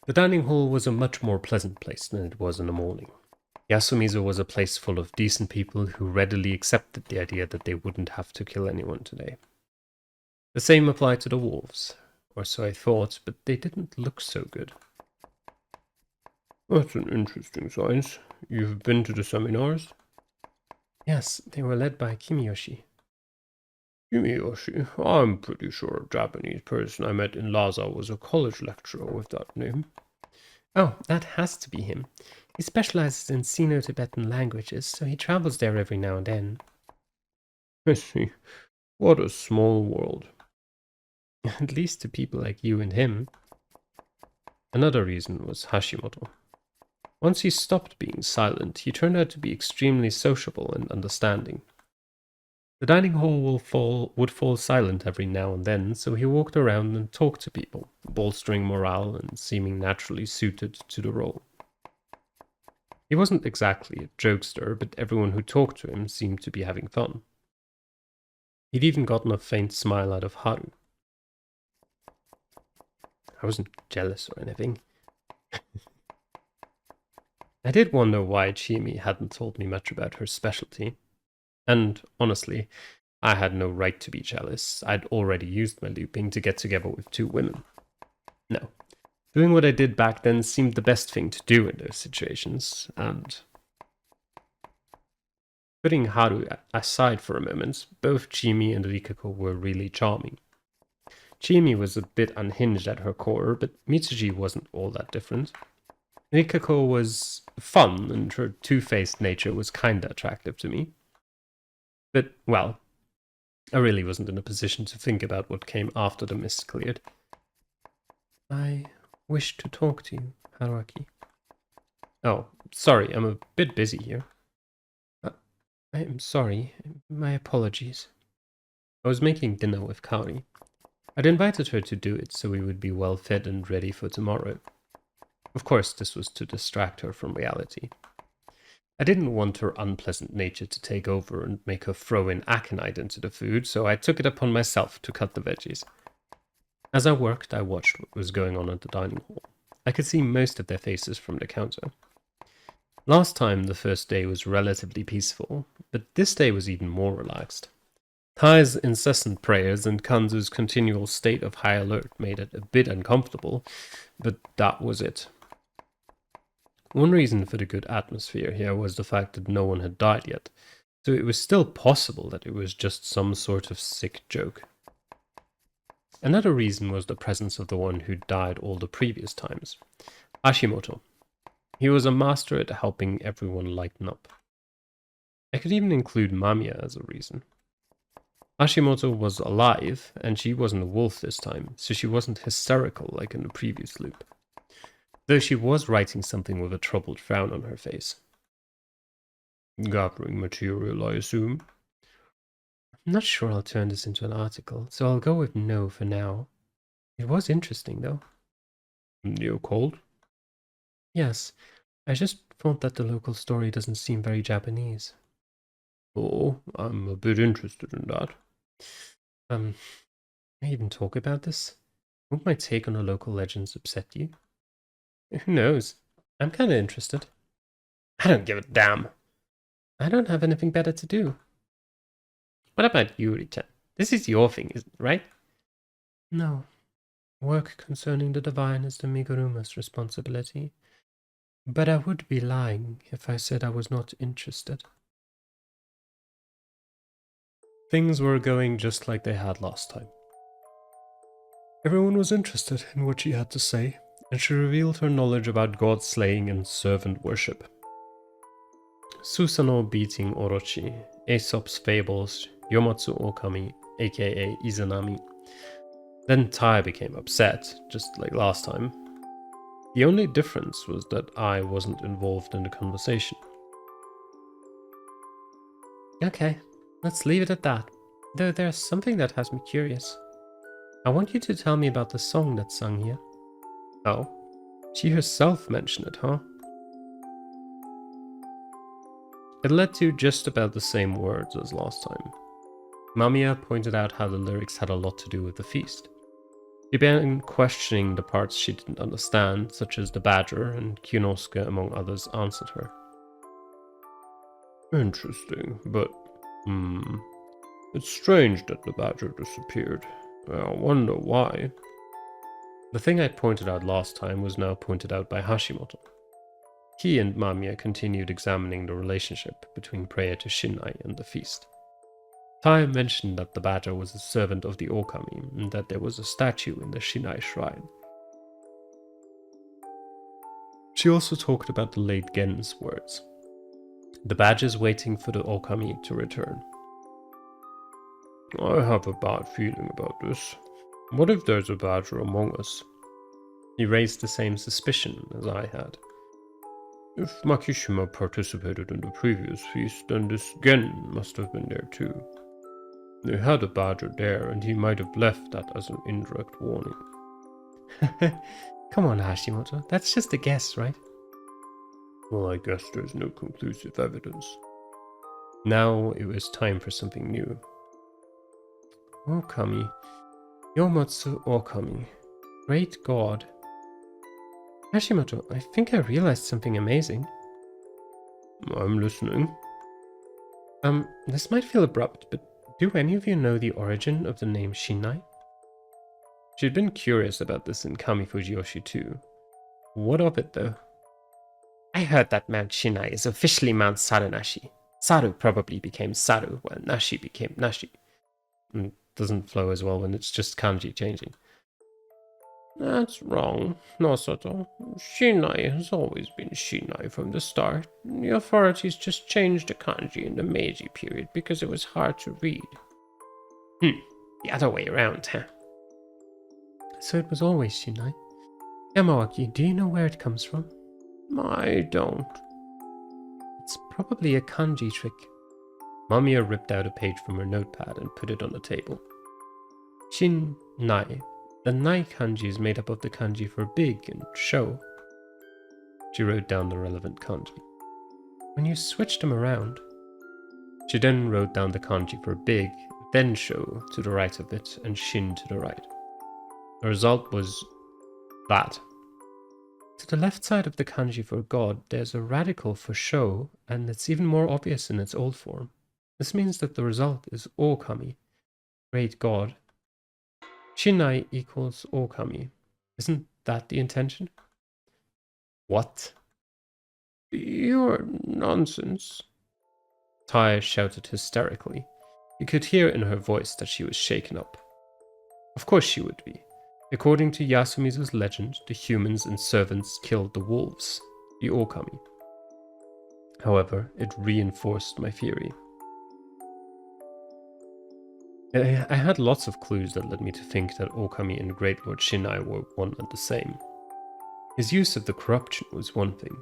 The dining hall was a much more pleasant place than it was in the morning. Yasumizo was a place full of decent people who readily accepted the idea that they wouldn't have to kill anyone today. The same applied to the wolves, or so I thought, but they didn't look so good. That's an interesting science. You've been to the seminars? Yes, they were led by Kimiyoshi. Kimiyoshi? I'm pretty sure a Japanese person I met in Lhasa was a college lecturer with that name. Oh, that has to be him. He specializes in Sino-Tibetan languages, so he travels there every now and then. I see. What a small world. At least to people like you and him. Another reason was Hashimoto. Once he stopped being silent, he turned out to be extremely sociable and understanding. The dining hall would fall silent every now and then, so he walked around and talked to people, bolstering morale and seeming naturally suited to the role. He wasn't exactly a jokester, but everyone who talked to him seemed to be having fun. He'd even gotten a faint smile out of Haru. I wasn't jealous or anything. I did wonder why Chimi hadn't told me much about her specialty. And, honestly, I had no right to be jealous. I'd already used my looping to get together with 2 women. No. Doing what I did back then seemed the best thing to do in those situations, and... Putting Haru aside for a moment, both Chimi and Rikako were really charming. Chimi was a bit unhinged at her core, but Mitsuji wasn't all that different. Rikako was fun, and her two-faced nature was kinda attractive to me. But, well, I really wasn't in a position to think about what came after the mist cleared. I wish to talk to you, Haruaki. Oh, sorry, I'm a bit busy here. I am sorry. My apologies. I was making dinner with Kaori. I'd invited her to do it so we would be well fed and ready for tomorrow. Of course, this was to distract her from reality. I didn't want her unpleasant nature to take over and make her throw in aconite into the food, so I took it upon myself to cut the veggies. As I worked, I watched what was going on at the dining hall. I could see most of their faces from the counter. Last time, the first day was relatively peaceful, but this day was even more relaxed. Tai's incessant prayers and Kanzu's continual state of high alert made it a bit uncomfortable, but that was it. One reason for the good atmosphere here was the fact that no one had died yet, so it was still possible that it was just some sort of sick joke. Another reason was the presence of the one who died all the previous times, Hashimoto. He was a master at helping everyone lighten up. I could even include Mamiya as a reason. Hashimoto was alive, and she wasn't a wolf this time, so she wasn't hysterical like in the previous loop. Though she was writing something with a troubled frown on her face. Gathering material, I assume? I'm not sure I'll turn this into an article, so I'll go with no for now. It was interesting, though. You're cold? Yes, I just thought that the local story doesn't seem very Japanese. Oh, I'm a bit interested in that. Can I even talk about this? Won't my take on the local legends upset you? Who knows? I'm kinda interested. I don't give a damn. I don't have anything better to do. What about you, Rita? This is your thing, right? No. Work concerning the divine is the Miguruma's responsibility. But I would be lying if I said I was not interested. Things were going just like they had last time. Everyone was interested in what she had to say, and she revealed her knowledge about god slaying and servant worship. Susanoo beating Orochi, Aesop's fables, Yomatsu Ookami, aka Izanami. Then Tai became upset, just like last time. The only difference was that I wasn't involved in the conversation. Okay, let's leave it at that, though there's something that has me curious. I want you to tell me about the song that's sung here. Oh, she herself mentioned it, huh? It led to just about the same words as last time. Mamiya pointed out how the lyrics had a lot to do with the feast. She began questioning the parts she didn't understand, such as the badger, and Kionosuke, among others, answered her. Interesting, but it's strange that the badger disappeared. I wonder why. The thing I pointed out last time was now pointed out by Hashimoto. He and Mamiya continued examining the relationship between prayer to Shinai and the feast. Tai mentioned that the badger was a servant of the Ookami and that there was a statue in the Shinai shrine. She also talked about the late Gen's words. The badger's waiting for the Ookami to return. I have a bad feeling about this. What if there's a badger among us? He raised the same suspicion as I had. If Makishima participated in the previous feast, then this Gen must have been there too. They had a badger there, and he might have left that as an indirect warning. Come on, Hashimoto. That's just a guess, right? Well, I guess there's no conclusive evidence. Now it was time for something new. Ookami. Yomotsu Ookami. Great God. Hashimoto, I think I realized something amazing. I'm listening. This might feel abrupt, but do any of you know the origin of the name Shinai? She'd been curious about this in Kami Fujiyoshi too. What of it, though? I heard that Mount Shinai is officially Mount Sarunashi. Saru probably became Saru, while Nashi became Nashi. And doesn't flow as well when it's just kanji changing. That's wrong, Nosoto. Shinai has always been Shinai from the start. The authorities just changed the kanji in the Meiji period because it was hard to read. The other way around, huh? So it was always Shinai. Yamawaki, do you know where it comes from? I don't. It's probably a kanji trick. Mamiya ripped out a page from her notepad and put it on the table. Shin-nai. The Nai kanji is made up of the kanji for big and show. She wrote down the relevant kanji. When you switch them around. She then wrote down the kanji for big, then show to the right of it, and shin to the right. The result was that. To the left side of the kanji for God, there's a radical for show, and it's even more obvious in its old form. This means that the result is Ookami, great God. Shinai equals Ookami. Isn't that the intention? What? You're nonsense. Tai shouted hysterically. You could hear in her voice that she was shaken up. Of course she would be. According to Yasumizu's legend, the humans and servants killed the wolves, the Ookami. However, it reinforced my theory. I had lots of clues that led me to think that Ookami and Great Lord Shinai were one and the same. His use of the corruption was one thing.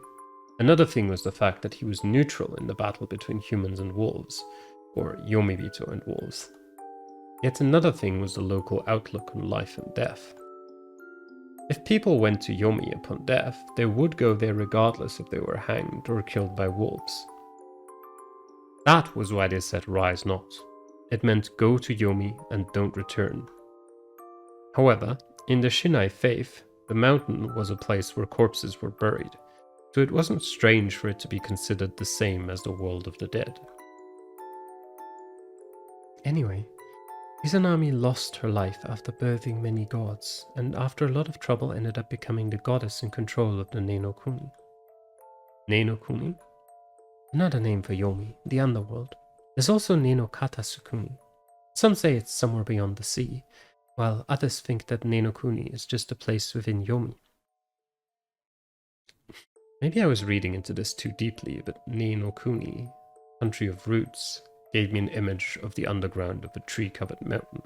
Another thing was the fact that he was neutral in the battle between humans and wolves, or Yomibito and wolves. Yet another thing was the local outlook on life and death. If people went to Yomi upon death, they would go there regardless if they were hanged or killed by wolves. That was why they said rise not. It meant go to Yomi and don't return. However, in the Shinai faith, the mountain was a place where corpses were buried, so it wasn't strange for it to be considered the same as the world of the dead. Anyway, Izanami lost her life after birthing many gods, and after a lot of trouble ended up becoming the goddess in control of the Nenokuni. Nenokuni? Another name for Yomi, the underworld. There's also Nenokata Sukuni. Some say it's somewhere beyond the sea, while others think that Nenokuni is just a place within Yomi. Maybe I was reading into this too deeply, but Nenokuni, country of roots, gave me an image of the underground of a tree-covered mountain.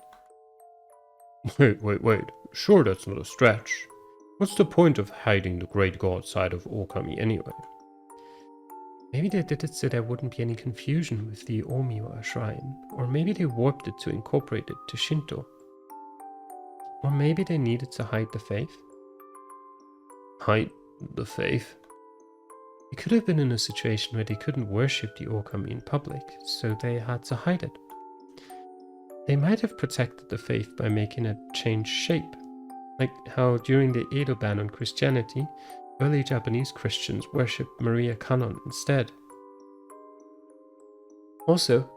Wait. Sure, that's not a stretch. What's the point of hiding the great god side of Ookami anyway? Maybe they did it so there wouldn't be any confusion with the Omiwa shrine, or maybe they warped it to incorporate it to Shinto. Or maybe they needed to hide the faith? Hide the faith? They could have been in a situation where they couldn't worship the Ookami in public, so they had to hide it. They might have protected the faith by making it change shape. Like how during the Edo ban on Christianity, early Japanese Christians worshipped Maria Kannon instead. Also,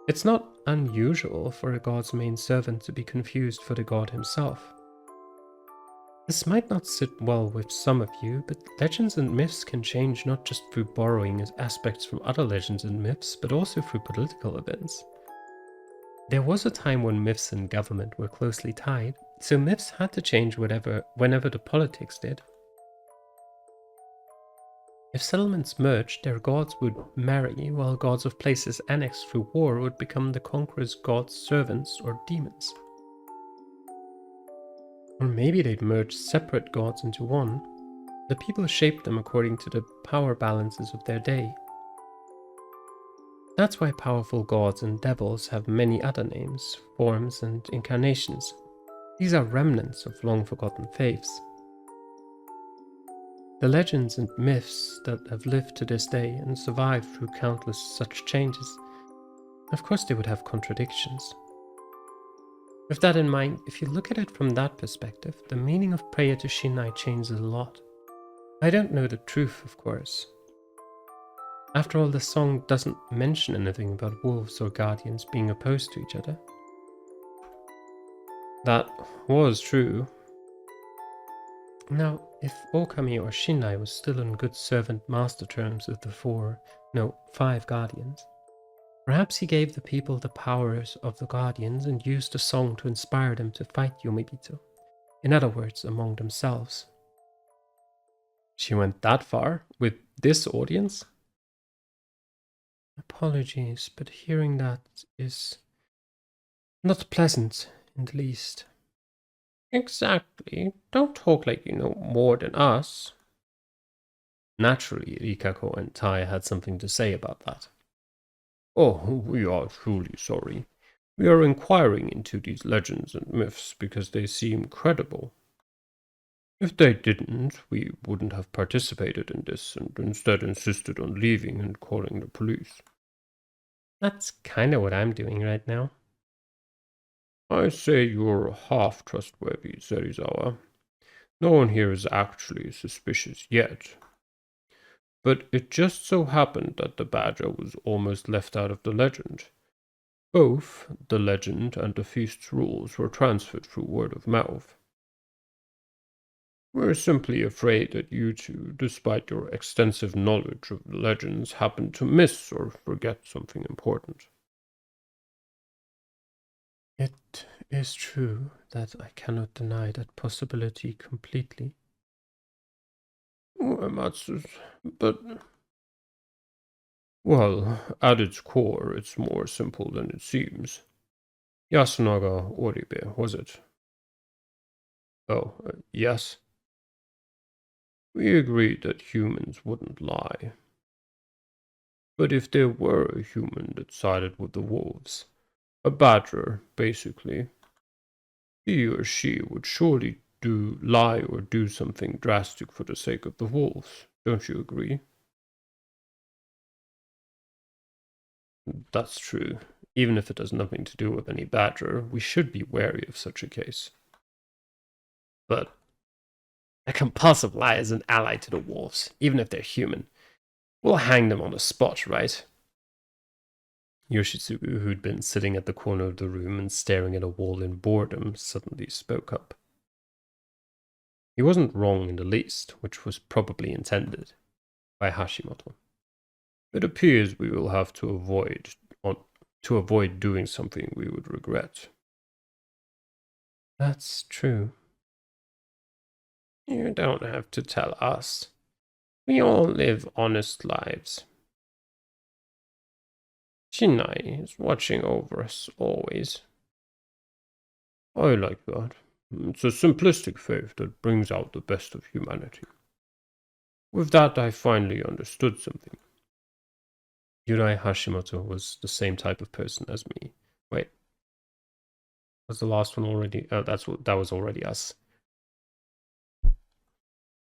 it's not unusual for a god's main servant to be confused for the god himself. This might not sit well with some of you, but legends and myths can change not just through borrowing aspects from other legends and myths, but also through political events. There was a time when myths and government were closely tied, so myths had to change whenever the politics did. If settlements merged, their gods would marry, while gods of places annexed through war would become the conqueror's god's servants or demons. Or maybe they'd merge separate gods into one. The people shaped them according to the power balances of their day. That's why powerful gods and devils have many other names, forms, and incarnations. These are remnants of long-forgotten faiths. The legends and myths that have lived to this day and survived through countless such changes, of course they would have contradictions. With that in mind, if you look at it from that perspective, the meaning of prayer to Shinai changes a lot. I don't know the truth, of course. After all, the song doesn't mention anything about wolves or guardians being opposed to each other. That was true. Now, if Ookami or Shinai was still on good servant-master terms with the 5 guardians, perhaps he gave the people the powers of the guardians and used the song to inspire them to fight Yomibito. In other words, among themselves. She went that far with this audience? Apologies, but hearing that is not pleasant in the least. Exactly. Don't talk like you know more than us. Naturally, Rikako and Tai had something to say about that. Oh, we are truly sorry. We are inquiring into these legends and myths because they seem credible. If they didn't, we wouldn't have participated in this and instead insisted on leaving and calling the police. That's kind of what I'm doing right now. I say you're half trustworthy, Serizawa. No one here is actually suspicious yet. But it just so happened that the badger was almost left out of the legend. Both the legend and the feast's rules were transferred through word of mouth. We're simply afraid that you two, despite your extensive knowledge of the legends, happen to miss or forget something important. It is true that I cannot deny that possibility completely. Uematsu, but... Well, at its core, it's more simple than it seems. Yasunaga Oribe, was it? Oh, yes. We agreed that humans wouldn't lie. But if there were a human that sided with the wolves, a badger, basically, he or she would surely lie or do something drastic for the sake of the wolves. Don't you agree? That's true. Even if it has nothing to do with any badger, we should be wary of such a case. But a compulsive lie is an ally to the wolves, even if they're human. We'll hang them on the spot, right? Yoshitsugu, who'd been sitting at the corner of the room and staring at a wall in boredom, suddenly spoke up. He wasn't wrong in the least, which was probably intended by Hashimoto. It appears we will have to avoid doing something we would regret. That's true. You don't have to tell us. We all live honest lives. Shinai is watching over us always. I like that. It's a simplistic faith that brings out the best of humanity. With that, I finally understood something. Yurai Hashimoto was the same type of person as me. Wait, was the last one already? Oh, that was already us.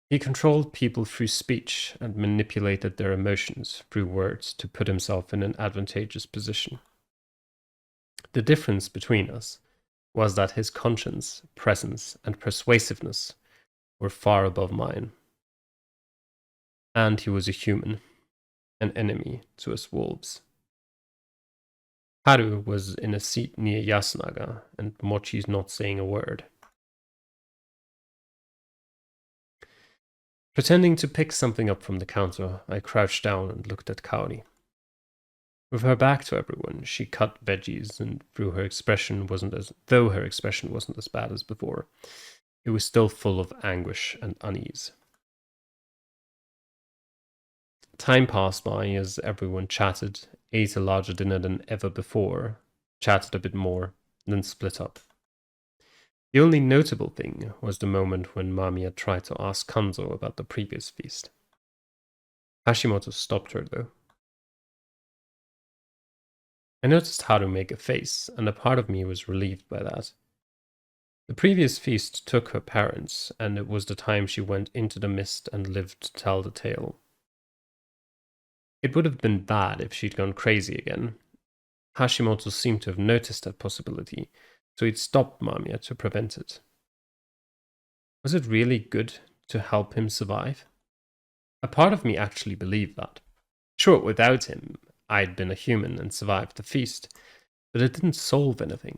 He controlled people through speech and manipulated their emotions through words to put himself in an advantageous position. The difference between us was that his conscience, presence, and persuasiveness were far above mine. And he was a human, an enemy to us wolves. Haru was in a seat near Yasunaga, and Mochi's not saying a word. Pretending to pick something up from the counter, I crouched down and looked at Kaori. With her back to everyone, she cut veggies, and though her expression wasn't as bad as before, it was still full of anguish and unease. Time passed by as everyone chatted, ate a larger dinner than ever before, chatted a bit more, then split up. The only notable thing was the moment when Mamiya tried to ask Kanzo about the previous feast. Hashimoto stopped her, though. I noticed Haru make a face, and a part of me was relieved by that. The previous feast took her parents, and it was the time she went into the mist and lived to tell the tale. It would have been bad if she'd gone crazy again. Hashimoto seemed to have noticed that possibility, so he'd stopped Mamiya to prevent it. Was it really good to help him survive? A part of me actually believed that. Sure, without him, I'd been a human and survived the feast, but it didn't solve anything.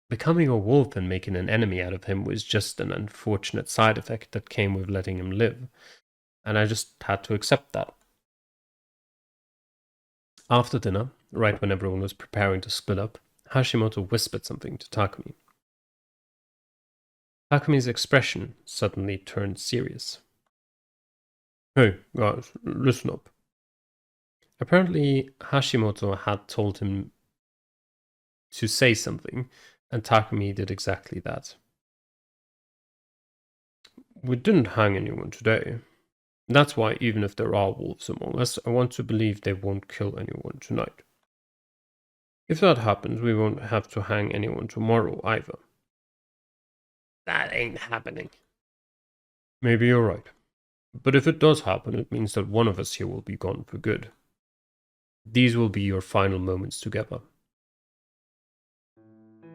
Becoming a wolf and making an enemy out of him was just an unfortunate side effect that came with letting him live, and I just had to accept that. After dinner, right when everyone was preparing to split up, Hashimoto whispered something to Takumi. Takumi's expression suddenly turned serious. Hey, guys, listen up. Apparently, Hashimoto had told him to say something, and Takumi did exactly that. We didn't hang anyone today. That's why, even if there are wolves among us, I want to believe they won't kill anyone tonight. If that happens, we won't have to hang anyone tomorrow either. That ain't happening. Maybe you're right. But if it does happen, it means that one of us here will be gone for good. These will be your final moments together.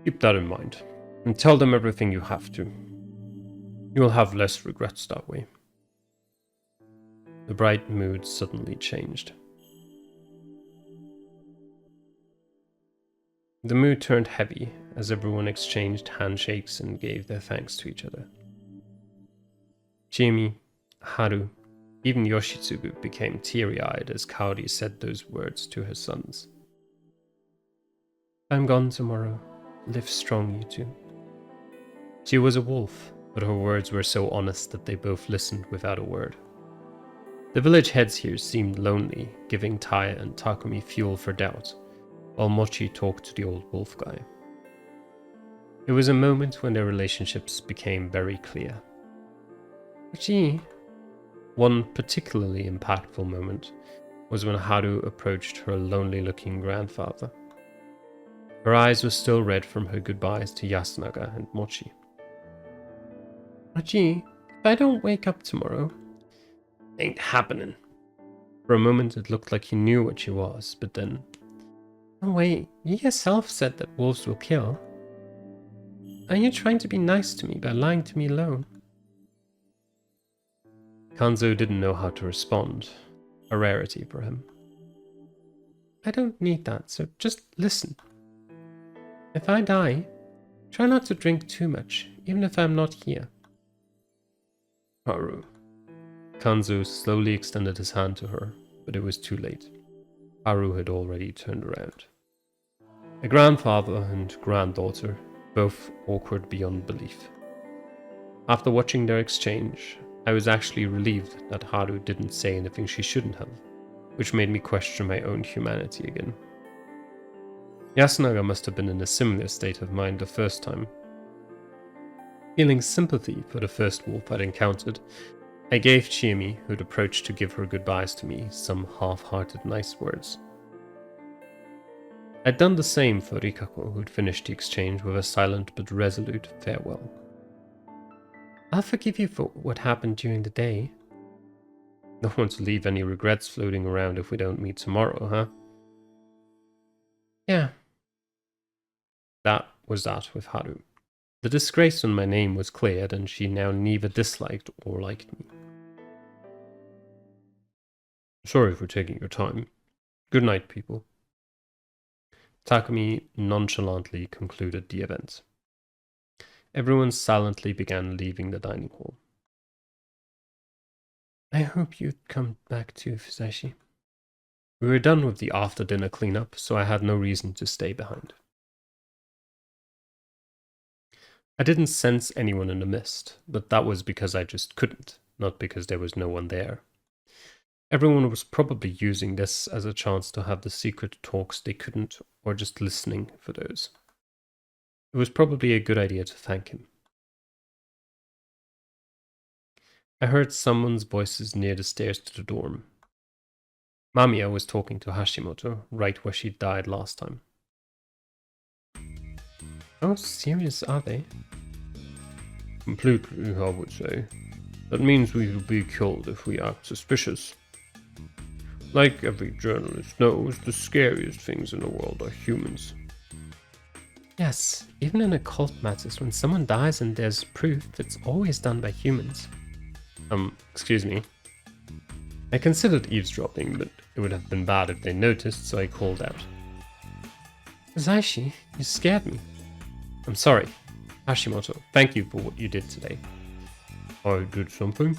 Keep that in mind, and tell them everything you have to. You will have less regrets that way. The bright mood suddenly changed. The mood turned heavy as everyone exchanged handshakes and gave their thanks to each other. Jimmy, Haru, even Yoshitsugu became teary-eyed as Kaori said those words to her sons. I'm gone tomorrow. Live strong, you two. She was a wolf, but her words were so honest that they both listened without a word. The village heads here seemed lonely, giving Tai and Takumi fuel for doubt, while Mochi talked to the old wolf guy. It was a moment when their relationships became very clear. Mochi. One particularly impactful moment was when Haru approached her lonely-looking grandfather. Her eyes were still red from her goodbyes to Yasunaga and Mochi. Mochi, if I don't wake up tomorrow, ain't happening. For a moment it looked like he knew what she was, but then... Oh wait, you yourself said that wolves will kill. Are you trying to be nice to me by lying to me alone? Kanzo didn't know how to respond, a rarity for him. I don't need that, so just listen. If I die, try not to drink too much, even if I'm not here. Haru. Kanzo slowly extended his hand to her, but it was too late. Haru had already turned around. A grandfather and granddaughter, both awkward beyond belief. After watching their exchange, I was actually relieved that Haru didn't say anything she shouldn't have, which made me question my own humanity again. Yasunaga must have been in a similar state of mind the first time. Feeling sympathy for the first wolf I'd encountered, I gave Chiemi, who'd approached to give her goodbyes to me, some half-hearted nice words. I'd done the same for Rikako, who'd finished the exchange with a silent but resolute farewell. I'll forgive you for what happened during the day. Don't want to leave any regrets floating around if we don't meet tomorrow, huh? Yeah. That was that with Haru. The disgrace on my name was cleared, and she now neither disliked or liked me. Sorry for taking your time. Good night, people. Takumi nonchalantly concluded the event. Everyone silently began leaving the dining hall. I hope you'd come back too, Fusashi. We were done with the after-dinner cleanup, so I had no reason to stay behind. I didn't sense anyone in the mist, but that was because I just couldn't, not because there was no one there. Everyone was probably using this as a chance to have the secret talks they couldn't, or just listening for those. It was probably a good idea to thank him. I heard someone's voices near the stairs to the dorm. Mamiya was talking to Hashimoto, right where she died last time. How serious are they? Completely, I would say. That means we will be killed if we act suspicious. Like every journalist knows, the scariest things in the world are humans. Yes, even in occult matters, when someone dies and there's proof, it's always done by humans. Excuse me. I considered eavesdropping, but it would have been bad if they noticed, so I called out. Zaishi, you scared me. I'm sorry. Hashimoto, thank you for what you did today. I did something?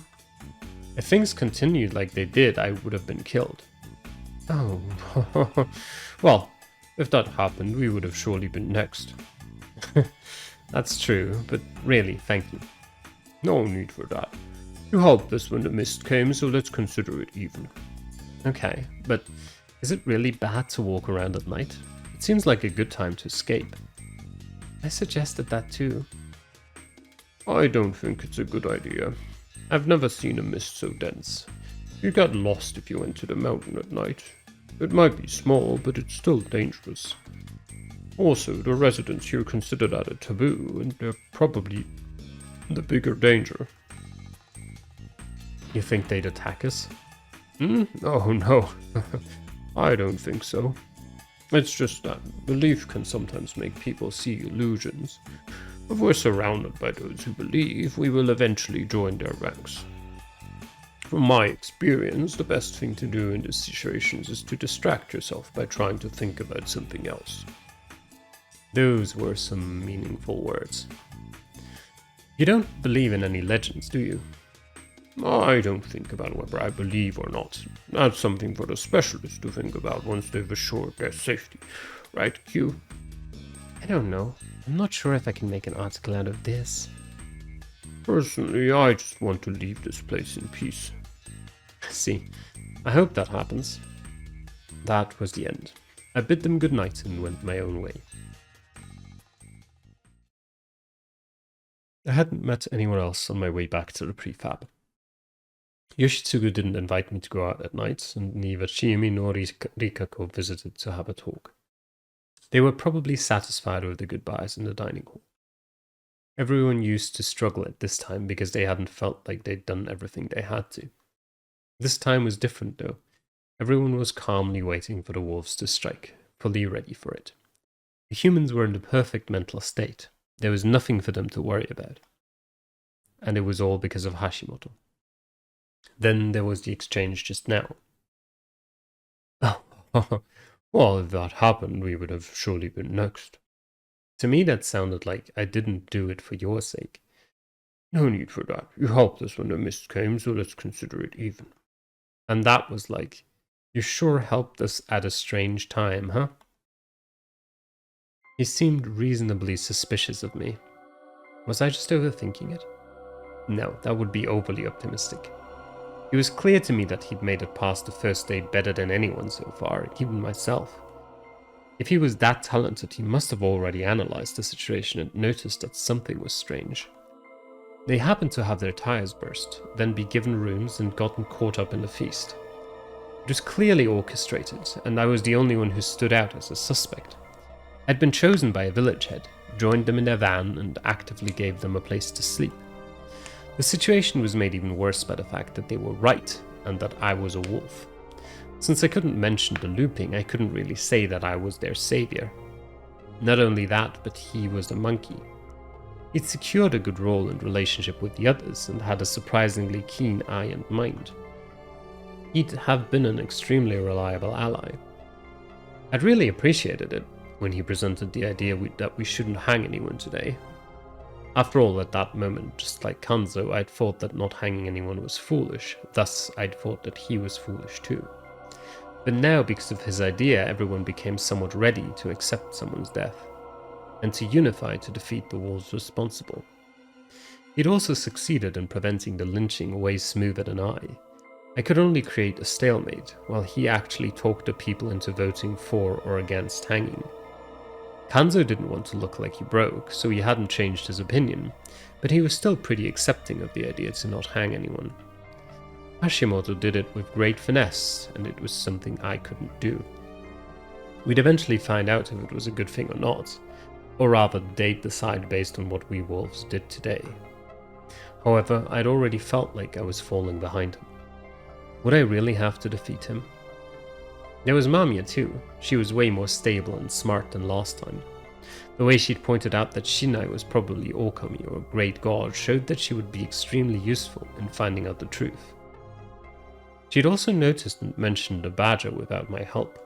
If things continued like they did, I would have been killed. Oh, well, if that happened, we would have surely been next. That's true, but really, thank you. No need for that. You helped us when the mist came, so let's consider it even. Okay, but is it really bad to walk around at night? It seems like a good time to escape. I suggested that too. I don't think it's a good idea. I've never seen a mist so dense. You get lost if you went to the mountain at night. It might be small, but it's still dangerous. Also, the residents here consider that a taboo, and they're probably the bigger danger. You think they'd attack us? Oh no, I don't think so. It's just that belief can sometimes make people see illusions. If we're surrounded by those who believe, we will eventually join their ranks. From my experience, the best thing to do in these situations is to distract yourself by trying to think about something else. Those were some meaningful words. You don't believe in any legends, do you? I don't think about whether I believe or not. That's something for the specialists to think about once they've assured their safety. Right, Q? I don't know. I'm not sure if I can make an article out of this. Personally, I just want to leave this place in peace. See, I hope that happens. That was the end. I bid them good night and went my own way. I hadn't met anyone else on my way back to the prefab. Yoshitsugu didn't invite me to go out at night, and neither Chiyomi nor Rikako visited to have a talk. They were probably satisfied with the goodbyes in the dining hall. Everyone used to struggle at this time because they hadn't felt like they'd done everything they had to. This time was different though. Everyone was calmly waiting for the wolves to strike, fully ready for it. The humans were in the perfect mental state. There was nothing for them to worry about. And it was all because of Hashimoto. Then there was the exchange just now. Oh, well, if that happened, we would have surely been next. To me, that sounded like I didn't do it for your sake. No need for that. You helped us when the mist came, so let's consider it even. And that was like, you sure helped us at a strange time, huh? He seemed reasonably suspicious of me. Was I just overthinking it? No, that would be overly optimistic. It was clear to me that he'd made it past the first date better than anyone so far, even myself. If he was that talented, he must have already analyzed the situation and noticed that something was strange. They happened to have their tires burst, then be given rooms and gotten caught up in the feast. It was clearly orchestrated, and I was the only one who stood out as a suspect. I'd been chosen by a village head, joined them in their van, and actively gave them a place to sleep. The situation was made even worse by the fact that they were right, and that I was a wolf. Since I couldn't mention the looping, I couldn't really say that I was their savior. Not only that, but he was the monkey. He'd secured a good role and relationship with the others and had a surprisingly keen eye and mind. He'd have been an extremely reliable ally. I'd really appreciated it when he presented the idea that we shouldn't hang anyone today. After all, at that moment, just like Kanzo, I'd thought that not hanging anyone was foolish, thus I'd thought that he was foolish too. But now, because of his idea, everyone became somewhat ready to accept someone's death, and to unify to defeat the wolves responsible. He'd also succeeded in preventing the lynching way smoother than I. I could only create a stalemate, while he actually talked the people into voting for or against hanging. Kanzo didn't want to look like he broke, so he hadn't changed his opinion, but he was still pretty accepting of the idea to not hang anyone. Hashimoto did it with great finesse, and it was something I couldn't do. We'd eventually find out if it was a good thing or not, or rather they'd decide based on what we wolves did today. However, I'd already felt like I was falling behind him. Would I really have to defeat him? There was Mamiya too. She was way more stable and smart than last time. The way she'd pointed out that Shinai was probably Ookami or a great god showed that she would be extremely useful in finding out the truth. She'd also noticed and mentioned a badger without my help.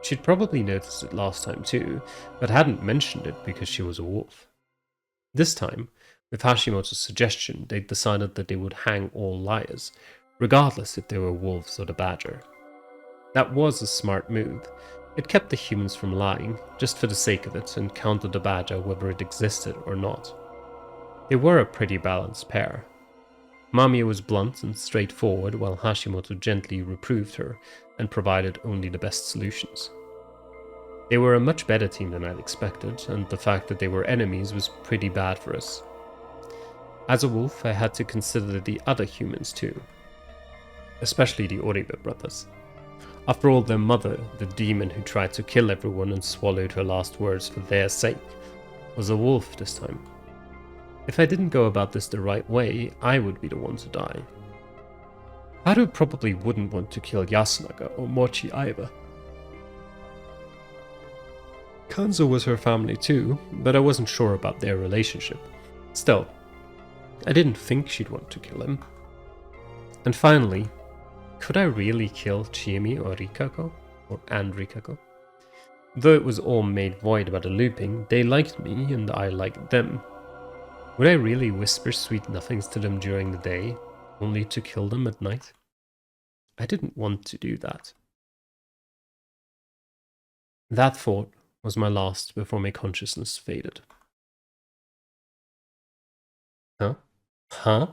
She'd probably noticed it last time too, but hadn't mentioned it because she was a wolf. This time, with Hashimoto's suggestion, they'd decided that they would hang all liars, regardless if they were wolves or the badger. That was a smart move. It kept the humans from lying, just for the sake of it, and counted the badger whether it existed or not. They were a pretty balanced pair. Mamiya was blunt and straightforward, while Hashimoto gently reproved her and provided only the best solutions. They were a much better team than I'd expected, and the fact that they were enemies was pretty bad for us. As a wolf, I had to consider the other humans too, especially the Oribe brothers. After all, their mother, the demon who tried to kill everyone and swallowed her last words for their sake, was a wolf this time. If I didn't go about this the right way, I would be the one to die. Haru probably wouldn't want to kill Yasunaga or Mochi either. Kanzo was her family too, but I wasn't sure about their relationship. Still, I didn't think she'd want to kill him. And finally, could I really kill Chiemi or Rikako? And Rikako? Though it was all made void by the looping, they liked me and I liked them. Would I really whisper sweet nothings to them during the day, only to kill them at night? I didn't want to do that. That thought was my last before my consciousness faded. Huh?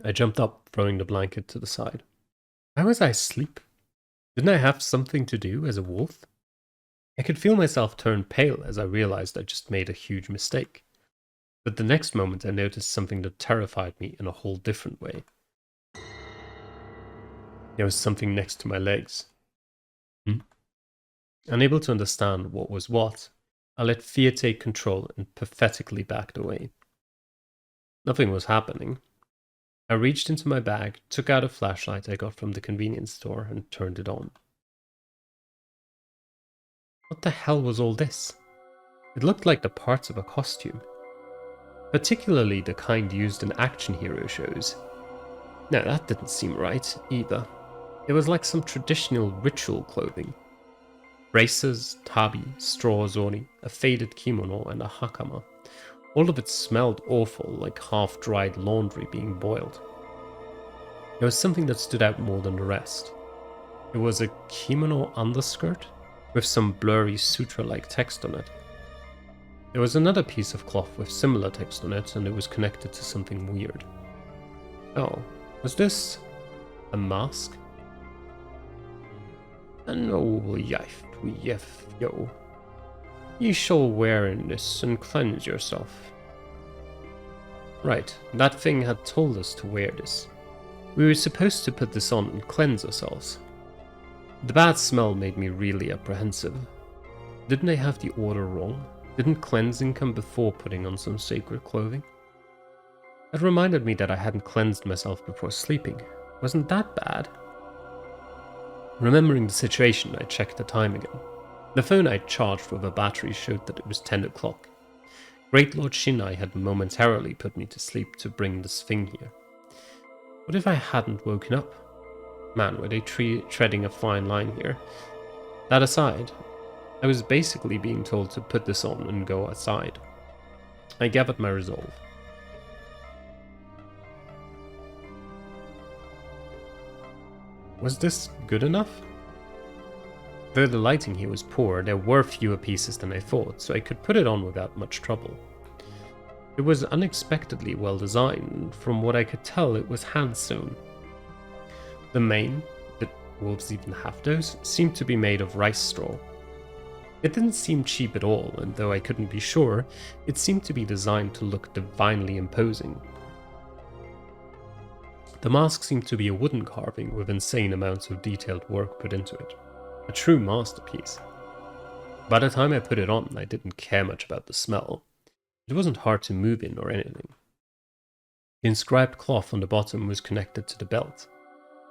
I jumped up, throwing the blanket to the side. Why was I asleep? Didn't I have something to do as a wolf? I could feel myself turn pale as I realized I just made a huge mistake. But the next moment I noticed something that terrified me in a whole different way. There was something next to my legs. Unable to understand what was what, I let fear take control and pathetically backed away. Nothing was happening. I reached into my bag, took out a flashlight I got from the convenience store, and turned it on. What the hell was all this? It looked like the parts of a costume. Particularly the kind used in action hero shows. No, that didn't seem right, either. It was like some traditional ritual clothing. Braces, tabi, straw zori, a faded kimono, and a hakama. All of it smelled awful, like half-dried laundry being boiled. There was something that stood out more than the rest. It was a kimono underskirt with some blurry sutra-like text on it. There was another piece of cloth with similar text on it, and it was connected to something weird. Oh, was this a mask? Yo. You shall wear in this and cleanse yourself. Right, that thing had told us to wear this. We were supposed to put this on and cleanse ourselves. The bad smell made me really apprehensive. Didn't I have the order wrong? Didn't cleansing come before putting on some sacred clothing? It reminded me that I hadn't cleansed myself before sleeping. Wasn't that bad? Remembering the situation, I checked the time again. The phone I charged with a battery showed that it was 10 o'clock. Great Lord Shinai had momentarily put me to sleep to bring this thing here. What if I hadn't woken up? Man, were they treading a fine line here. That aside, I was basically being told to put this on and go outside. I gathered my resolve. Was this good enough? Though the lighting here was poor, there were fewer pieces than I thought, so I could put it on without much trouble. It was unexpectedly well designed, and from what I could tell it was hand-sewn. The mane, did wolves even have those, seemed to be made of rice straw. It didn't seem cheap at all, and though I couldn't be sure, it seemed to be designed to look divinely imposing. The mask seemed to be a wooden carving with insane amounts of detailed work put into it. A true masterpiece. By the time I put it on, I didn't care much about the smell. It wasn't hard to move in or anything. The inscribed cloth on the bottom was connected to the belt.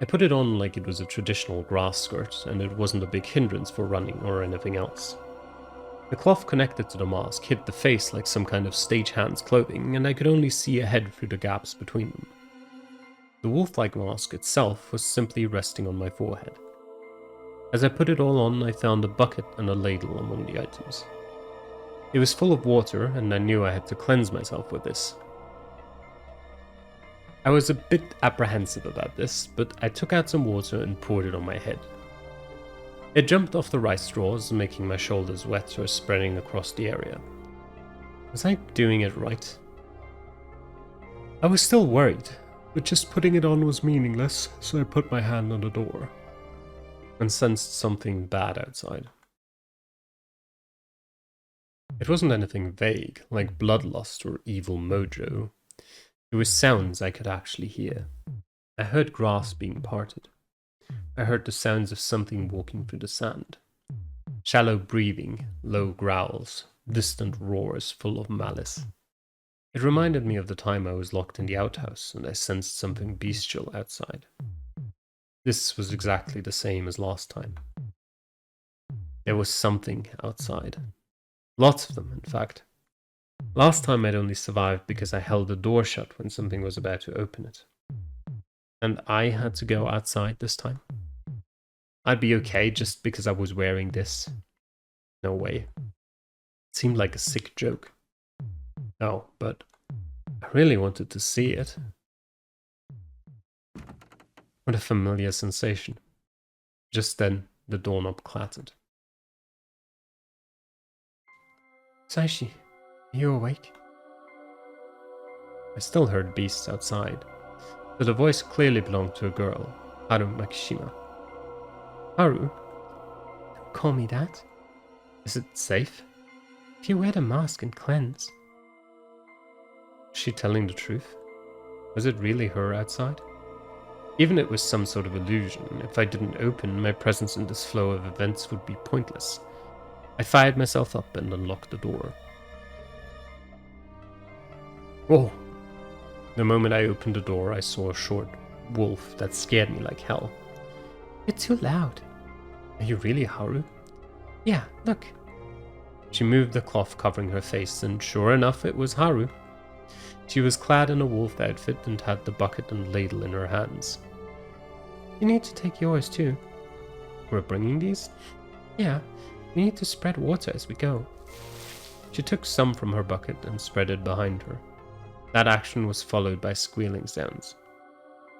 I put it on like it was a traditional grass skirt, and it wasn't a big hindrance for running or anything else. The cloth connected to the mask hid the face like some kind of stagehand's clothing, and I could only see a head through the gaps between them. The wolf-like mask itself was simply resting on my forehead. As I put it all on, I found a bucket and a ladle among the items. It was full of water, and I knew I had to cleanse myself with this. I was a bit apprehensive about this, but I took out some water and poured it on my head. It jumped off the rice straws, making my shoulders wet or spreading across the area. Was I doing it right? I was still worried, but just putting it on was meaningless, so I put my hand on the door and sensed something bad outside. It wasn't anything vague, like bloodlust or evil mojo. It was sounds I could actually hear. I heard grass being parted. I heard the sounds of something walking through the sand. Shallow breathing, low growls, distant roars full of malice. It reminded me of the time I was locked in the outhouse and I sensed something bestial outside. This was exactly the same as last time. There was something outside. Lots of them, in fact. Last time I'd only survived because I held the door shut when something was about to open it. And I had to go outside this time. I'd be okay just because I was wearing this. No way. It seemed like a sick joke. No, but I really wanted to see it. What a familiar sensation. Just then, the doorknob clattered. Saishi, are you awake? I still heard beasts outside, but the voice clearly belonged to a girl, Haru Makishima. Haru? Don't call me that. Is it safe? If you wear the mask and cleanse. Was she telling the truth? Was it really her outside? Even if it was some sort of illusion, if I didn't open, my presence in this flow of events would be pointless. I fired myself up and unlocked the door. Whoa! The moment I opened the door, I saw a short wolf that scared me like hell. You're too loud. Are you really Haru? Yeah, look. She moved the cloth covering her face, and sure enough, it was Haru. She was clad in a wolf outfit and had the bucket and ladle in her hands. You need to take yours too. We're bringing these? Yeah, we need to spread water as we go. She took some from her bucket and spread it behind her. That action was followed by squealing sounds.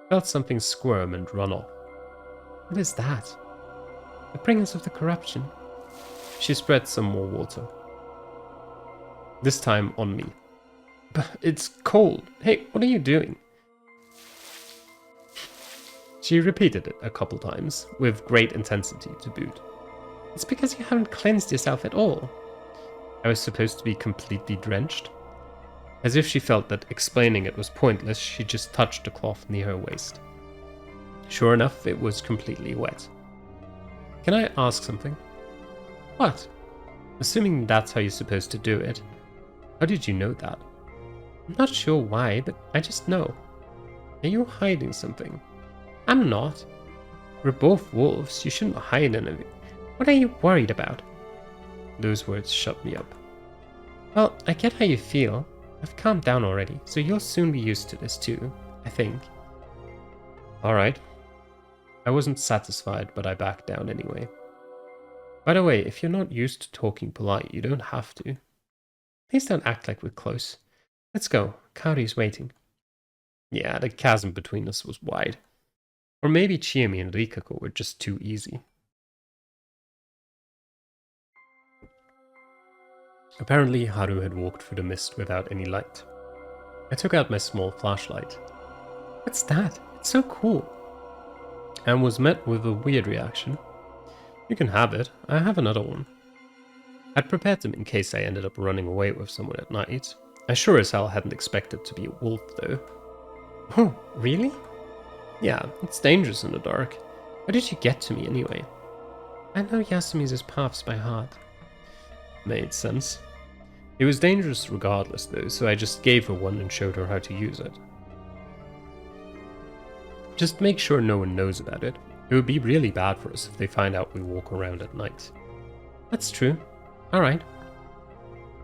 I felt something squirm and run off. What is that? The bringers of the corruption. She spread some more water. This time on me. But it's cold. Hey, what are you doing? She repeated it a couple times, with great intensity to boot. It's because you haven't cleansed yourself at all. I was supposed to be completely drenched. As if she felt that explaining it was pointless, she just touched the cloth near her waist. Sure enough, it was completely wet. Can I ask something? What? Assuming that's how you're supposed to do it, how did you know that? I'm not sure why, but I just know. Are you hiding something? I'm not. We're both wolves, you shouldn't hide anything. What are you worried about? Those words shut me up. Well, I get how you feel. I've calmed down already, so you'll soon be used to this too, I think. Alright. I wasn't satisfied, but I backed down anyway. By the way, if you're not used to talking polite, you don't have to. Please don't act like we're close. Let's go. Kaori's waiting. Yeah, the chasm between us was wide. Or maybe Chiemi and Rikako were just too easy. Apparently, Haru had walked through the mist without any light. I took out my small flashlight. What's that? It's so cool. And was met with a weird reaction. You can have it. I have another one. I'd prepared them in case I ended up running away with someone at night. I sure as hell hadn't expected to be a wolf, though. Oh, really? Yeah, it's dangerous in the dark. How did you get to me anyway? I know Yasumi's paths by heart. Made sense. It was dangerous regardless, though, so I just gave her one and showed her how to use it. Just make sure no one knows about it. It would be really bad for us if they find out we walk around at night. That's true. Alright.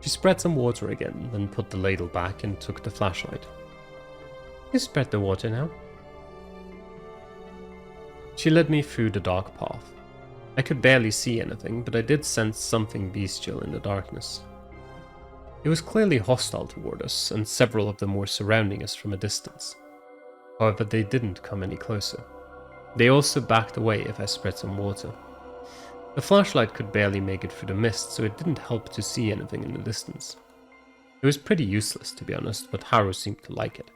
She spread some water again, then put the ladle back and took the flashlight. You spread the water now. She led me through the dark path. I could barely see anything, but I did sense something bestial in the darkness. It was clearly hostile toward us, and several of them were surrounding us from a distance. However, they didn't come any closer. They also backed away if I spread some water. The flashlight could barely make it through the mist, so it didn't help to see anything in the distance. It was pretty useless, to be honest, but Haru seemed to like it.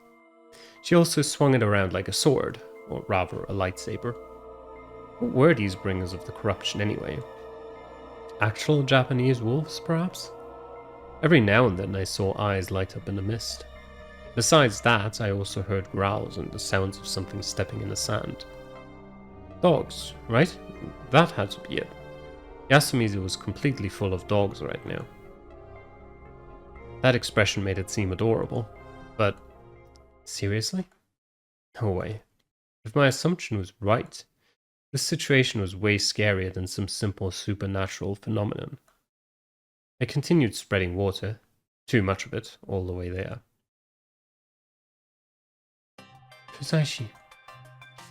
She also swung it around like a sword, or rather a lightsaber. What were these bringers of the corruption anyway? Actual Japanese wolves, perhaps? Every now and then I saw eyes light up in the mist. Besides that, I also heard growls and the sounds of something stepping in the sand. Dogs, right? That had to be it. Yasumi's was completely full of dogs right now. That expression made it seem adorable, but seriously? No way. If my assumption was right, this situation was way scarier than some simple supernatural phenomenon. I continued spreading water, too much of it, all the way there. Fusaishi.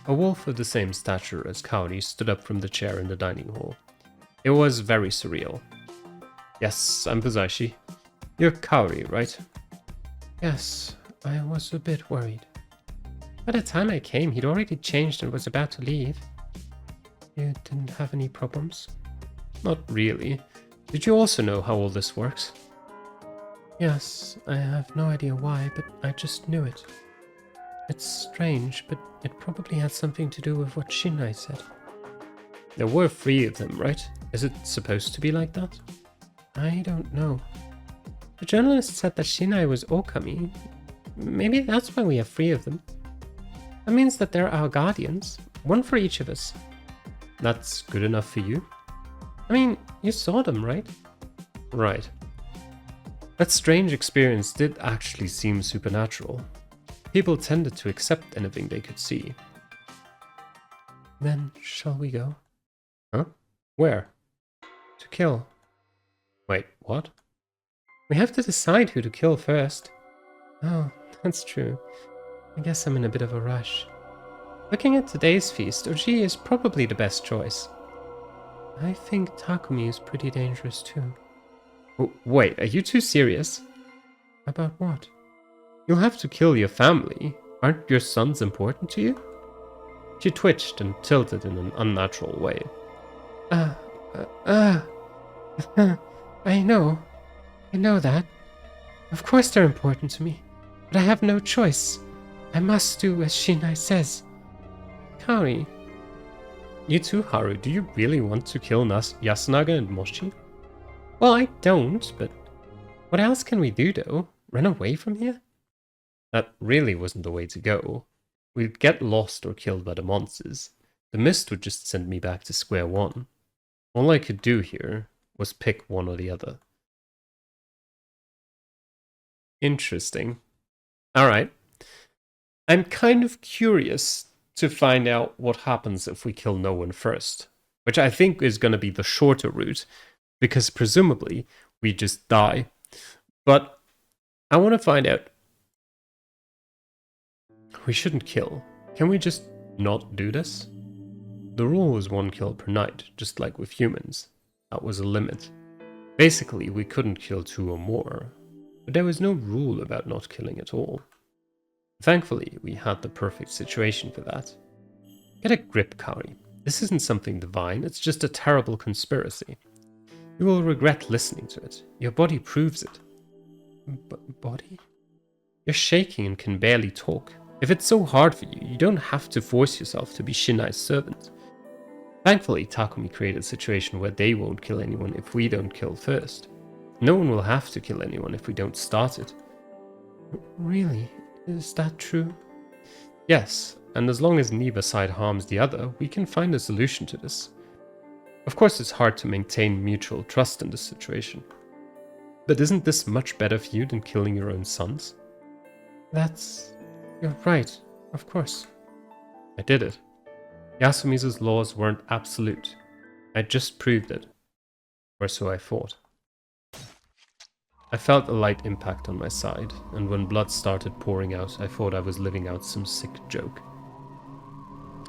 A wolf of the same stature as Kaori stood up from the chair in the dining hall. It was very surreal. Yes, I'm Fusaishi. You're Kaori, right? Yes, I was a bit worried. By the time I came, he'd already changed and was about to leave. You didn't have any problems? Not really. Did you also know how all this works? Yes, I have no idea why, but I just knew it. It's strange, but it probably had something to do with what Shinai said. There were 3 of them, right? Is it supposed to be like that? I don't know. The journalist said that Shinai was Ookami. Maybe that's why we have 3 of them. That means that they're our guardians, one for each of us. That's good enough for you? I mean, you saw them, right? Right. That strange experience did actually seem supernatural. People tended to accept anything they could see. Then, shall we go? Huh? Where? To kill. Wait, what? We have to decide who to kill first. Oh, that's true. I guess I'm in a bit of a rush. Looking at today's feast, Oji is probably the best choice. I think Takumi is pretty dangerous too. Wait, are you too serious? About what? You'll have to kill your family. Aren't your sons important to you? She twitched and tilted in an unnatural way. I know that. Of course they're important to me, but I have no choice. I must do as Shinai says. Kaori. You too, Haru. Do you really want to kill Yasunaga and Mochi? Well, I don't, but what else can we do, though? Run away from here? That really wasn't the way to go. We'd get lost or killed by the monsters. The mist would just send me back to square one. All I could do here was pick one or the other. Interesting. Alright. I'm kind of curious to find out what happens if we kill no one first, which I think is going to be the shorter route, because presumably we just die. But I want to find out. We shouldn't kill. Can we just not do this? The rule was 1 kill per night, just like with humans. That was a limit. Basically, we couldn't kill 2 or more, but there was no rule about not killing at all. Thankfully, we had the perfect situation for that. Get a grip, Kari. This isn't something divine, it's just a terrible conspiracy. You will regret listening to it. Your body proves it. Body? You're shaking and can barely talk. If it's so hard for you, you don't have to force yourself to be Shinai's servant. Thankfully, Takumi created a situation where they won't kill anyone if we don't kill first. No one will have to kill anyone if we don't start it. Really? Is that true? Yes, and as long as neither side harms the other, we can find a solution to this. Of course, it's hard to maintain mutual trust in this situation. But isn't this much better for you than killing your own sons? You're right, of course. I did it. Yasumi's laws weren't absolute. I just proved it. Or so I thought. I felt a light impact on my side, and when blood started pouring out, I thought I was living out some sick joke.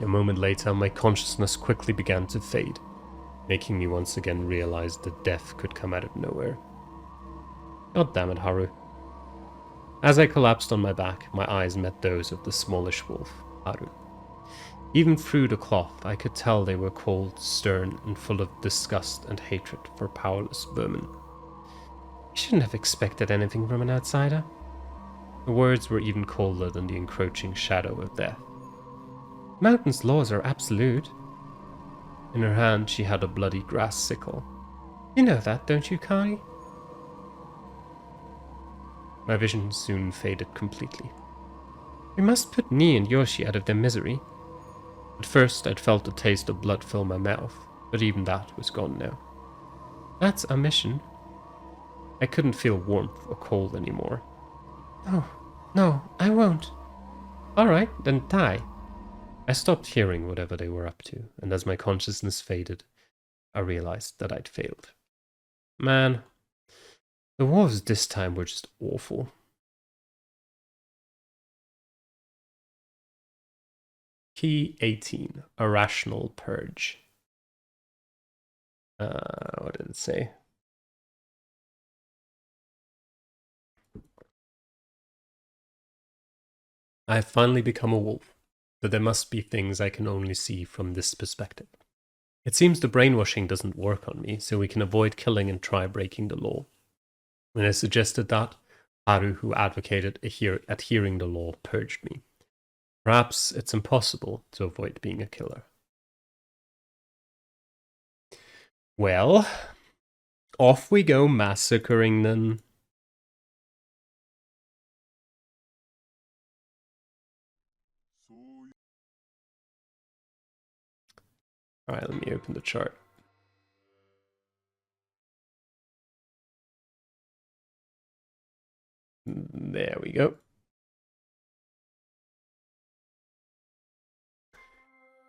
A moment later, my consciousness quickly began to fade, making me once again realize that death could come out of nowhere. God damn it, Haru. As I collapsed on my back, my eyes met those of the smallish wolf, Haru. Even through the cloth, I could tell they were cold, stern, and full of disgust and hatred for powerless vermin. I shouldn't have expected anything from an outsider. The words were even colder than the encroaching shadow of death. Mountain's laws are absolute. In her hand, she had a bloody grass sickle. You know that, don't you, Kari? My vision soon faded completely. We must put Nii and Yoshi out of their misery. At first, I'd felt the taste of blood fill my mouth, but even that was gone now. That's our mission. I couldn't feel warmth or cold anymore. No, I won't. Alright, then die. I stopped hearing whatever they were up to, and as my consciousness faded, I realized that I'd failed. Man, the wolves this time were just awful. Key 18, Irrational Purge. What did it say? I have finally become a wolf, but there must be things I can only see from this perspective. It seems the brainwashing doesn't work on me, so we can avoid killing and try breaking the law. When I suggested that, Haru, who advocated adhering the law, purged me. Perhaps it's impossible to avoid being a killer. Well, off we go massacring them. Alright, let me open the chart. There we go.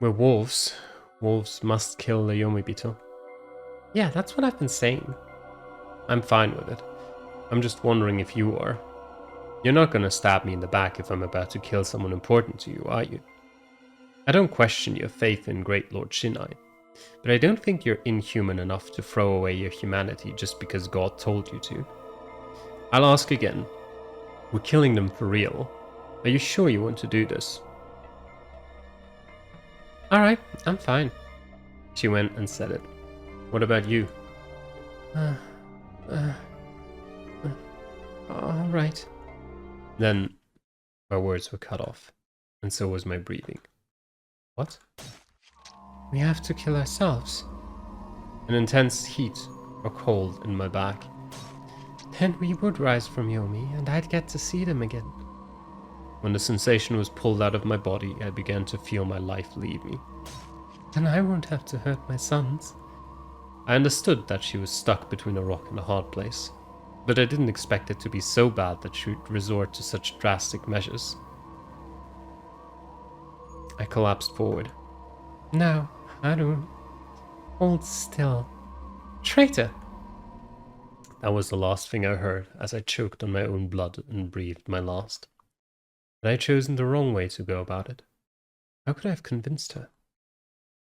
We're wolves. Wolves must kill the Yomibito. Yeah, that's what I've been saying. I'm fine with it. I'm just wondering if you are. You're not gonna stab me in the back if I'm about to kill someone important to you, are you? I don't question your faith in Great Lord Shinai, but I don't think you're inhuman enough to throw away your humanity just because God told you to. I'll ask again. We're killing them for real. Are you sure you want to do this? Alright, I'm fine. She went and said it. What about you? Alright. Then my words were cut off, and so was my breathing. What? We have to kill ourselves. An intense heat or cold in my back. Then we would rise from Yomi, and I'd get to see them again. When the sensation was pulled out of my body, I began to feel my life leave me. Then I won't have to hurt my sons. I understood that she was stuck between a rock and a hard place, but I didn't expect it to be so bad that she would resort to such drastic measures. I collapsed forward. No, Haru. Hold still. Traitor! That was the last thing I heard as I choked on my own blood and breathed my last. Had I chosen the wrong way to go about it? How could I have convinced her?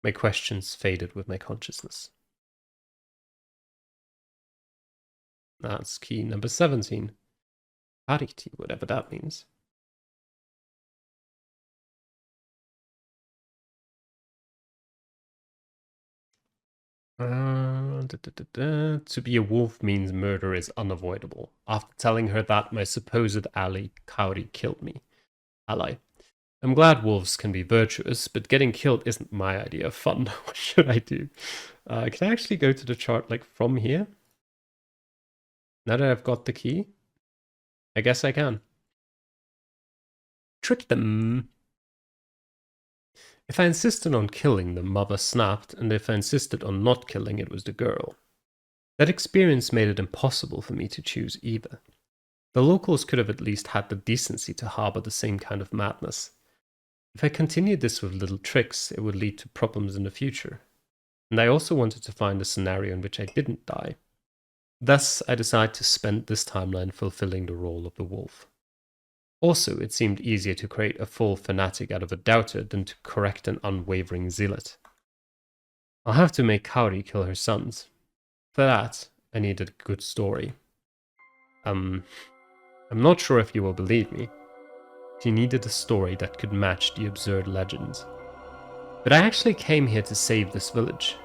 My questions faded with my consciousness. That's key number 17. Pariti, whatever that means. To be a wolf means murder is unavoidable. After telling her that, my supposed ally, Kaori, killed me. Ally. I'm glad wolves can be virtuous, but getting killed isn't my idea of fun. What should I do? Can I actually go to the chart, like, from here? Now that I've got the key? I guess I can. Trick them. If I insisted on killing, the mother snapped, and if I insisted on not killing, it was the girl. That experience made it impossible for me to choose either. The locals could have at least had the decency to harbor the same kind of madness. If I continued this with little tricks, it would lead to problems in the future. And I also wanted to find a scenario in which I didn't die. Thus, I decided to spend this timeline fulfilling the role of the wolf. Also, it seemed easier to create a full fanatic out of a doubter than to correct an unwavering zealot. I'll have to make Kaori kill her sons. For that, I needed a good story. I'm not sure if you will believe me. She needed a story that could match the absurd legends. But I actually came here to save this village.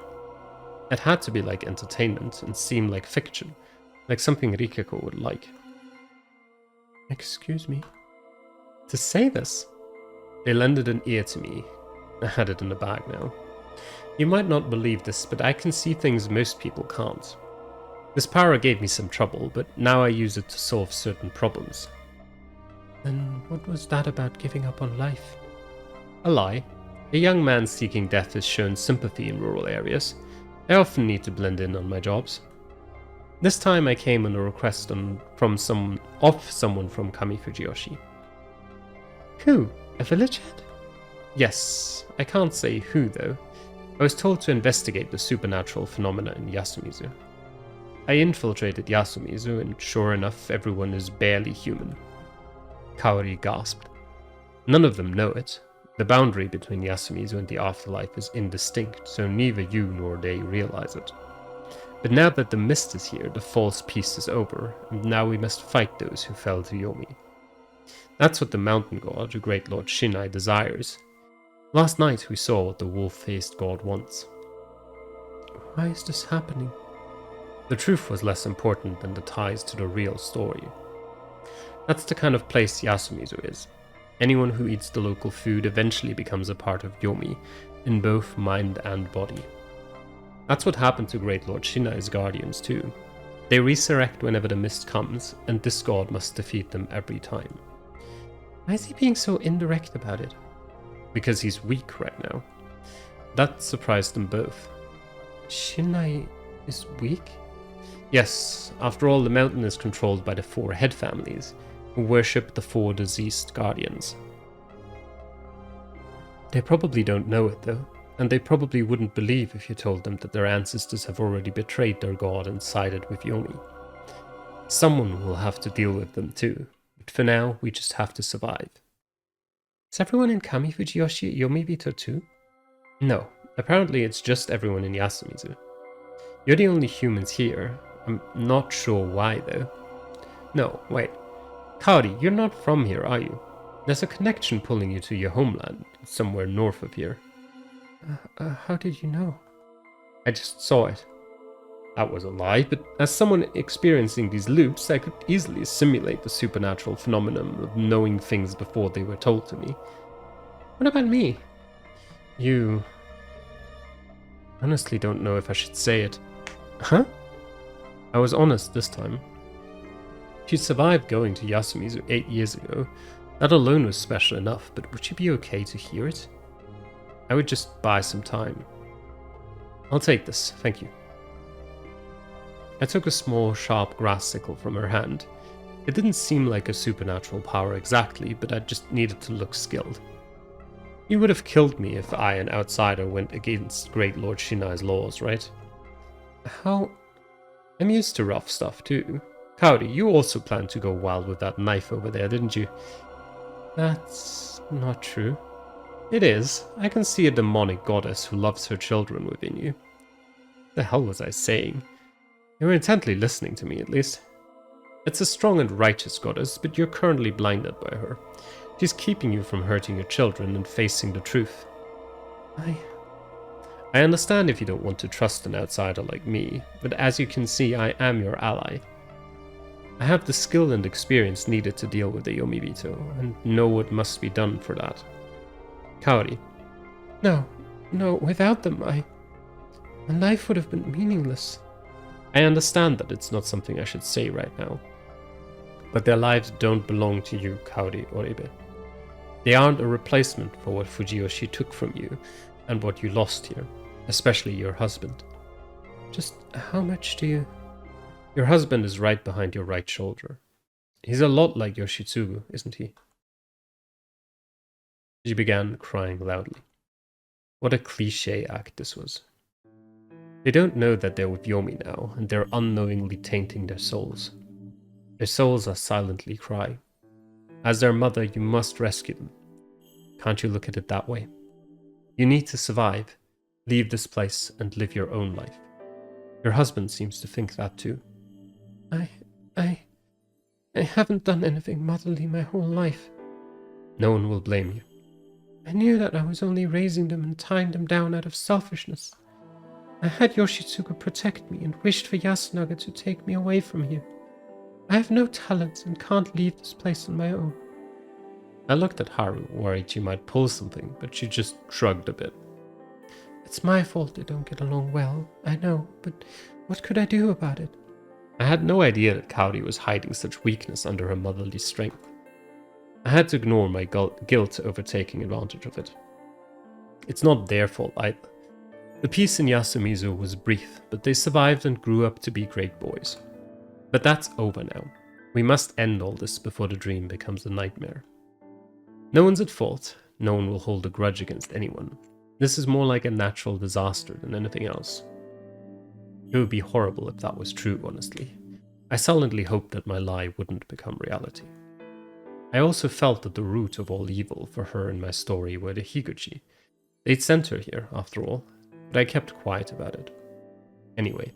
It had to be like entertainment and seem like fiction, like something Rikako would like. Excuse me? To say this? They lended an ear to me. I had it in the bag now. You might not believe this, but I can see things most people can't. This power gave me some trouble, but now I use it to solve certain problems. Then what was that about giving up on life? A lie. A young man seeking death is shown sympathy in rural areas. I often need to blend in on my jobs. This time I came on a request from someone from Kami Fujiyoshi. Who? A village head? Yes, I can't say who though. I was told to investigate the supernatural phenomena in Yasumizu. I infiltrated Yasumizu and sure enough everyone is barely human. Kaori gasped. None of them know it. The boundary between Yasumizu and the afterlife is indistinct, so neither you nor they realize it. But now that the mist is here, the false peace is over, and now we must fight those who fell to Yomi. That's what the mountain god, the great lord Shinai, desires. Last night we saw what the wolf-faced god wants. Why is this happening? The truth was less important than the ties to the real story. That's the kind of place Yasumizu is. Anyone who eats the local food eventually becomes a part of Yomi, in both mind and body. That's what happened to Great Lord Shinai's guardians too. They resurrect whenever the mist comes, and this god must defeat them every time. Why is he being so indirect about it? Because he's weak right now. That surprised them both. Shinai is weak? Yes, after all, the mountain is controlled by the 4 head families, who worship the 4 deceased guardians. They probably don't know it though, and they probably wouldn't believe if you told them that their ancestors have already betrayed their god and sided with Yomi. Someone will have to deal with them too, but for now we just have to survive. Is everyone in Kami Fujiyoshi Yomibito too? No, apparently it's just everyone in Yasumizu. You're the only humans here. I'm not sure why though. No, wait. Kaori, you're not from here, are you? There's a connection pulling you to your homeland, somewhere north of here. How did you know? I just saw it. That was a lie, but as someone experiencing these loops, I could easily simulate the supernatural phenomenon of knowing things before they were told to me. What about me? You... honestly don't know if I should say it. Huh? I was honest this time. She survived going to Yasumizu 8 years ago. That alone was special enough, but would she be okay to hear it? I would just buy some time. I'll take this, thank you. I took a small, sharp grass sickle from her hand. It didn't seem like a supernatural power exactly, but I just needed to look skilled. You would have killed me if I, an outsider, went against Great Lord Shinai's laws, right? How I'm used to rough stuff too. Cowdy, you also planned to go wild with that knife over there, didn't you? That's not true. It is. I can see a demonic goddess who loves her children within you. The hell was I saying? You were intently listening to me, at least. It's a strong and righteous goddess, but you're currently blinded by her. She's keeping you from hurting your children and facing the truth. I understand if you don't want to trust an outsider like me, but as you can see, I am your ally. I have the skill and experience needed to deal with the Yomibito, and know what must be done for that. Kaori. No, without them, my life would have been meaningless. I understand that it's not something I should say right now, but their lives don't belong to you, Kaori Oribe. They aren't a replacement for what Fujiyoshi took from you and what you lost here, especially your husband. Just how much do you... Your husband is right behind your right shoulder. He's a lot like Yoshitsugu, isn't he? She began crying loudly. What a cliché act this was. They don't know that they're with Yomi now, and they're unknowingly tainting their souls. Their souls are silently crying. As their mother, you must rescue them. Can't you look at it that way? You need to survive, leave this place, and live your own life. Your husband seems to think that too. I haven't done anything motherly my whole life. No one will blame you. I knew that I was only raising them and tying them down out of selfishness. I had Yoshitsugu protect me and wished for Yasunaga to take me away from here. I have no talents and can't leave this place on my own. I looked at Haru, worried she might pull something, but she just shrugged a bit. It's my fault they don't get along well, I know, but what could I do about it? I had no idea that Kaori was hiding such weakness under her motherly strength. I had to ignore my guilt over taking advantage of it. It's not their fault either. The peace in Yasumizu was brief, but they survived and grew up to be great boys. But that's over now. We must end all this before the dream becomes a nightmare. No one's at fault. No one will hold a grudge against anyone. This is more like a natural disaster than anything else. It would be horrible if that was true, honestly. I silently hoped that my lie wouldn't become reality. I also felt that the root of all evil for her in my story were the Higuchi. They'd sent her here, after all, but I kept quiet about it. Anyway,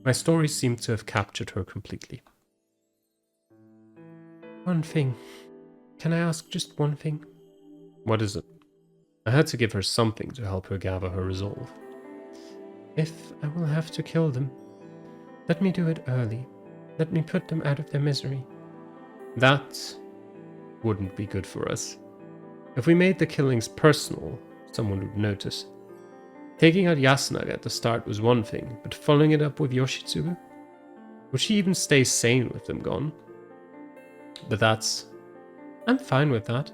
my story seemed to have captured her completely. One thing. Can I ask just one thing? What is it? I had to give her something to help her gather her resolve. If I will have to kill them, let me do it early. Let me put them out of their misery. That wouldn't be good for us. If we made the killings personal, someone would notice. Taking out Yasunaga at the start was one thing, but following it up with Yoshitsugu? Would she even stay sane with them gone? But I'm fine with that.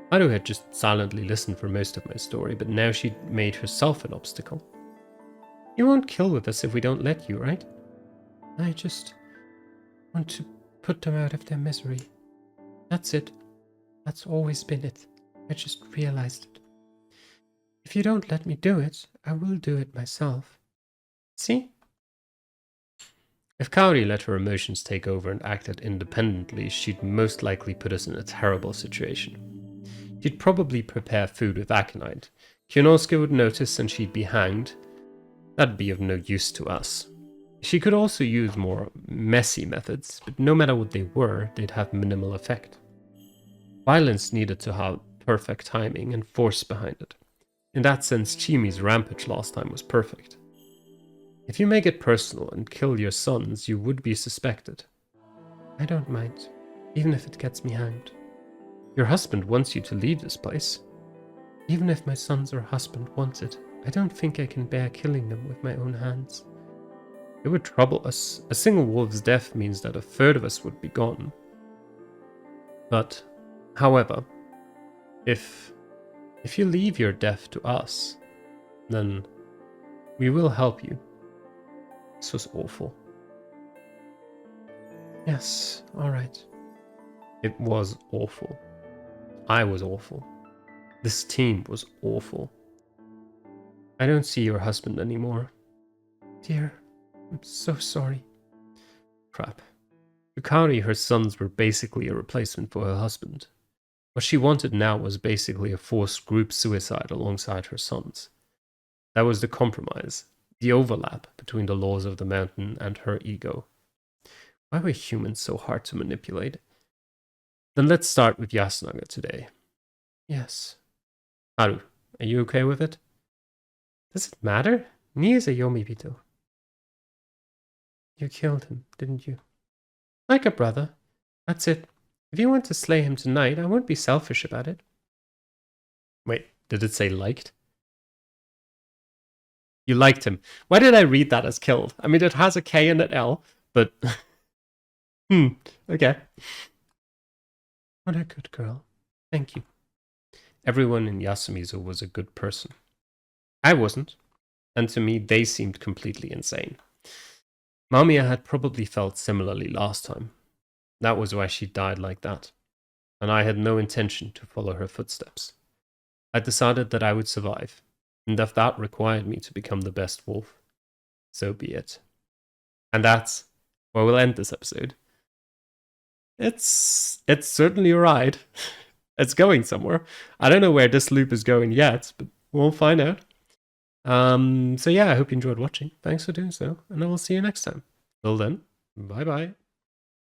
Haru had just silently listened for most of my story, but now she'd made herself an obstacle. You won't kill with us if we don't let you, right? I just want to put them out of their misery. That's it. That's always been it. I just realized it. If you don't let me do it, I will do it myself. See? If Kaori let her emotions take over and acted independently, she'd most likely put us in a terrible situation. She'd probably prepare food with aconite. Kyonosuke would notice and she'd be hanged. That'd be of no use to us. She could also use more messy methods, but no matter what they were, they'd have minimal effect. Violence needed to have perfect timing and force behind it. In that sense, Chimi's rampage last time was perfect. If you make it personal and kill your sons, you would be suspected. I don't mind, even if it gets me hanged. Your husband wants you to leave this place. Even if my sons or husband wants it, I don't think I can bear killing them with my own hands. It would trouble us. A single wolf's death means that a third of us would be gone. But, however, if you leave your death to us, then we will help you. This was awful. Yes, alright. It was awful. I was awful. This team was awful. I don't see your husband anymore. Dear, I'm so sorry. Crap. Ookami, her sons were basically a replacement for her husband. What she wanted now was basically a forced group suicide alongside her sons. That was the compromise, the overlap between the laws of the mountain and her ego. Why were humans so hard to manipulate? Then let's start with Yasunaga today. Yes. Haru, are you okay with it? Does it matter? Ni is a Yomibito. You killed him, didn't you? Like a brother. That's it. If you want to slay him tonight, I won't be selfish about it. Wait, did it say liked? You liked him. Why did I read that as killed? I mean, it has a K and an L, but... okay. What a good girl. Thank you. Everyone in Yasumizu was a good person. I wasn't, and to me they seemed completely insane. Mamiya had probably felt similarly last time. That was why she died like that, and I had no intention to follow her footsteps. I decided that I would survive, and if that required me to become the best wolf, so be it. And that's where we'll end this episode. It's certainly a ride. It's going somewhere. I don't know where this loop is going yet, but we'll find out. So yeah, I hope you enjoyed watching. Thanks for doing so, and I will see you next time. Till then, bye bye.